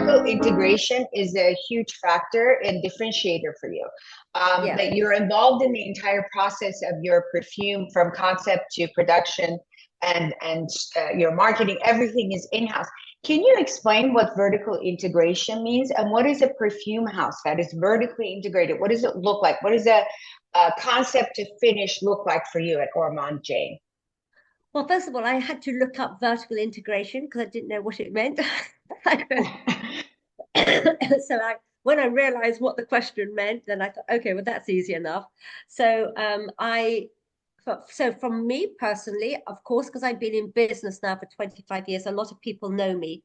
vertical integration is a huge factor and differentiator for you. Yeah. That you're involved in the entire process of your perfume from concept to production and your marketing, everything is in-house. Can you explain what vertical integration means and what is a perfume house that is vertically integrated? What does it look like? What does a concept to finish look like for you at Ormonde Jayne? Well, first of all, I had to look up vertical integration because I didn't know what it meant. So when I realized what the question meant, then I thought, okay, well, that's easy enough. So so from me personally, of course, because I've been in business now for 25 years, a lot of people know me.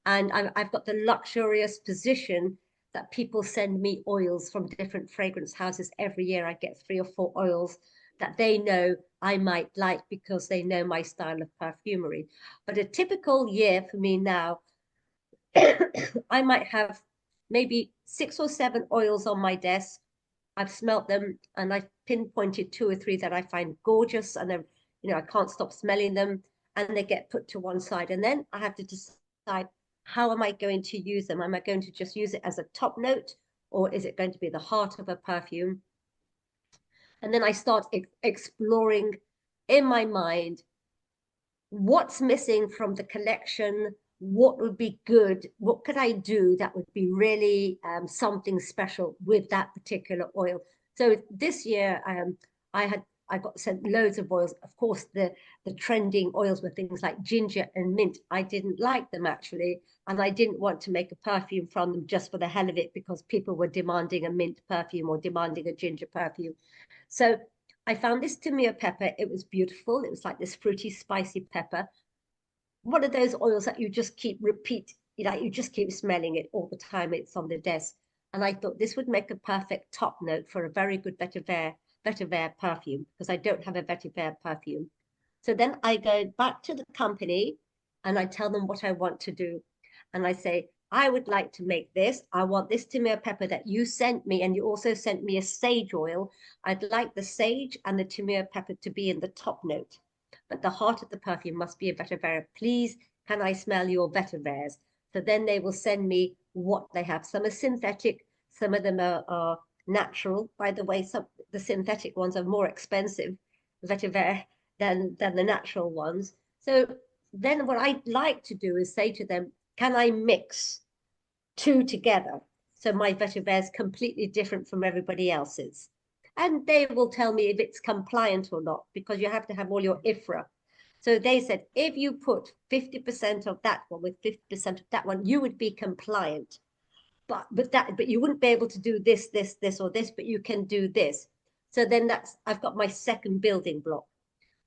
And I've got the luxurious position that people send me oils from different fragrance houses every year. I get 3 or 4 oils that they know I might like because they know my style of perfumery. But a typical year for me now, I might have maybe 6 or 7 oils on my desk. I've smelt them and I've pinpointed 2 or 3 that I find gorgeous and then, I can't stop smelling them and they get put to one side. And then I have to decide, how am I going to use them? Am I going to just use it as a top note or is it going to be the heart of a perfume? And then I start exploring in my mind what's missing from the collection, what would be good, what could I do that would be really something special with that particular oil. So this year I got sent loads of oils. Of course, the trending oils were things like ginger and mint. I didn't like them actually, and I didn't want to make a perfume from them just for the hell of it because people were demanding a mint perfume or demanding a ginger perfume. So I found this Timia pepper. It was beautiful. It was like this fruity, spicy pepper. One of those oils that you just keep repeat, you just keep smelling it all the time. It's on the desk. And I thought this would make a perfect top note for a very good vetiver perfume because I don't have a vetiver perfume. So then I go back to the company and I tell them what I want to do. And I say, I would like to make this. I want this Timia pepper that you sent me, and you also sent me a sage oil. I'd like the sage and the Timia pepper to be in the top note, but the heart of the perfume must be a vetiver. Please, can I smell your vetivers? So then they will send me what they have. Some are synthetic, some of them are natural. By the way, some the synthetic ones are more expensive vetiver than the natural ones. So then what I like to do is say to them, can I mix 2 together? So my vetiver is completely different from everybody else's. And they will tell me if it's compliant or not, because you have to have all your IFRA. So they said, if you put 50% of that one with 50% of that one, you would be compliant. But you wouldn't be able to do this, or this, but you can do this. So then I've got my second building block.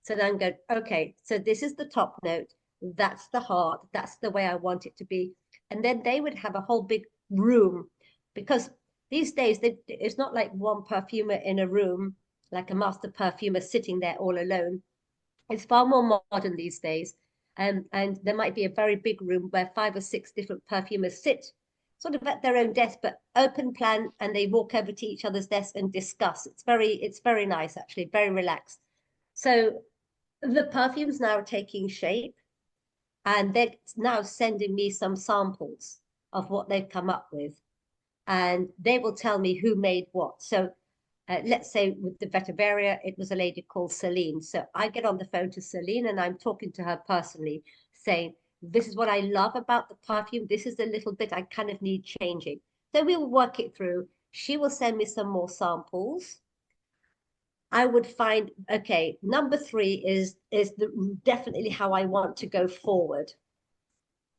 So then I'm going, okay, so this is the top note, that's the heart, that's the way I want it to be. And then they would have a whole big room because these days it's not like one perfumer in a room, like a master perfumer sitting there all alone. It's far more modern these days. And there might be a very big room where 5 or 6 different perfumers sit sort of at their own desk, but open plan, and they walk over to each other's desk and discuss. It's very nice, actually, very relaxed. So the perfume's now taking shape and they're now sending me some samples of what they've come up with. And they will tell me who made what. So let's say with the Vetiveria, it was a lady called Celine. So I get on the phone to Celine and I'm talking to her personally, saying, this is what I love about the perfume. This is a little bit I kind of need changing. So we will work it through. She will send me some more samples. I would find, okay, number 3 is definitely how I want to go forward.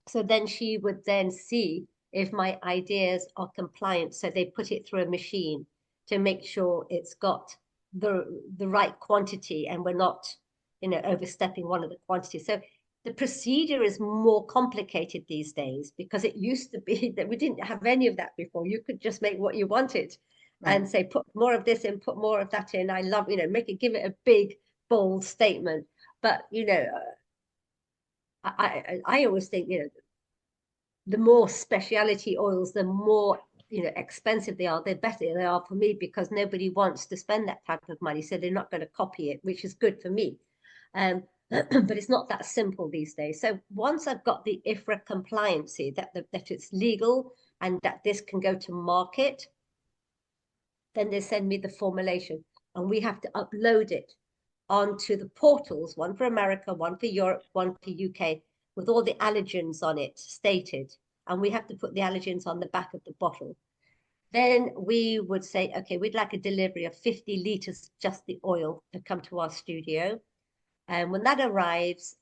So then she would then see if my ideas are compliant. So they put it through a machine to make sure it's got the right quantity and we're not, overstepping one of the quantities. So the procedure is more complicated these days because it used to be that we didn't have any of that before. You could just make what you wanted and say, put more of this in, put more of that in. I love, give it a big, bold statement. But, I always think, the more specialty oils, the more, expensive they are, the better they are for me because nobody wants to spend that type of money. So they're not going to copy it, which is good for me. but it's not that simple these days. So once I've got the IFRA compliancy, that it's legal and that this can go to market, then they send me the formulation, and we have to upload it onto the portals, one for America, one for Europe, one for UK, with all the allergens on it stated. And we have to put the allergens on the back of the bottle. Then we would say, okay, we'd like a delivery of 50 liters, just the oil, to come to our studio. And when that arrives,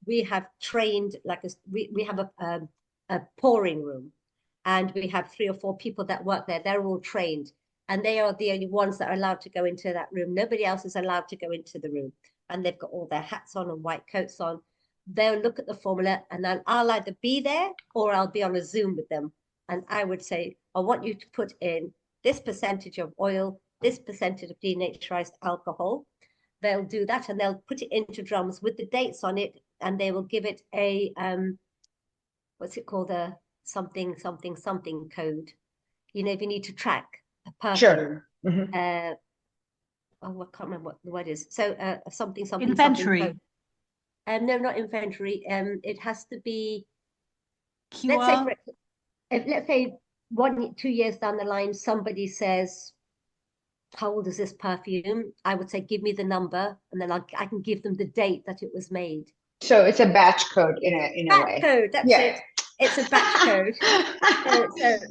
we have trained, we have a pouring room, and we have 3 or 4 people that work there. They're all trained, and they are the only ones that are allowed to go into that room. Nobody else is allowed to go into the room. And they've got all their hats on and white coats on. They'll look at the formula, and then I'll either be there or I'll be on a Zoom with them. And I would say, I want you to put in this percentage of oil, this percentage of denaturized alcohol. They'll do that, and they'll put it into drums with the dates on it, and they will give it a what's it called, a something code. You know, if you need to track a perfume. Sure. Oh, I can't remember what the word is. So something inventory. Code. No, not inventory. It has to be. QR. Let's say 1, 2 years down the line, somebody says, how old is this perfume? I would say, give me the number, and then I can give them the date that it was made. So it's a batch code in a way. Batch code, that's it. It's a batch code.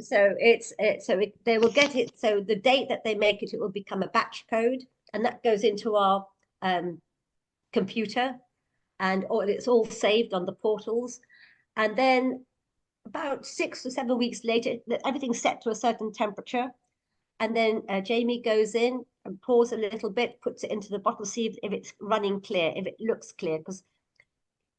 So they will get it. So the date that they make it, it will become a batch code, and that goes into our computer, and it's all saved on the portals. And then about 6 or 7 weeks later, everything's set to a certain temperature. And then Jamie goes in and pours a little bit, puts it into the bottle, see if it's running clear, if it looks clear. Because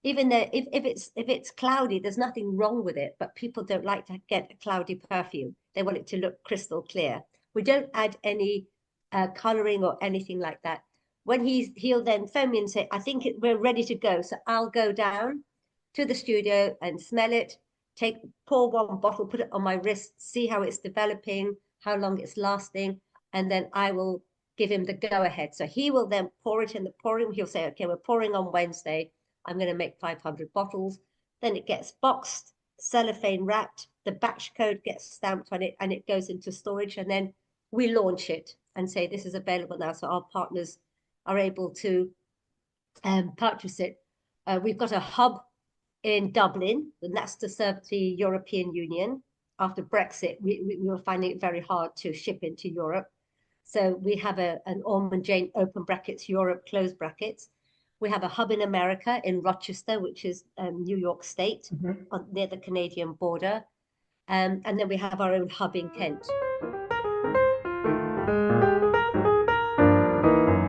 even though if it's cloudy, there's nothing wrong with it, but people don't like to get a cloudy perfume. They want it to look crystal clear. We don't add any coloring or anything like that. When he'll then phone me and say, I think we're ready to go. So I'll go down to the studio and smell it, pour 1 bottle, put it on my wrist, see how it's developing, how long it's lasting, and then I will give him the go ahead. So he will then pour it in the pouring. He'll say, okay, we're pouring on Wednesday. I'm going to make 500 bottles. Then it gets boxed, cellophane wrapped, the batch code gets stamped on it, and it goes into storage. And then we launch it and say, this is available now. So our partners are able to purchase it. We've got a hub in Dublin, and that's to serve the European Union. After Brexit, we were finding it very hard to ship into Europe. So we have an Ormonde Jayne open brackets, Europe close brackets. We have a hub in America, in Rochester, which is New York State, near the Canadian border. And then we have our own hub in Kent.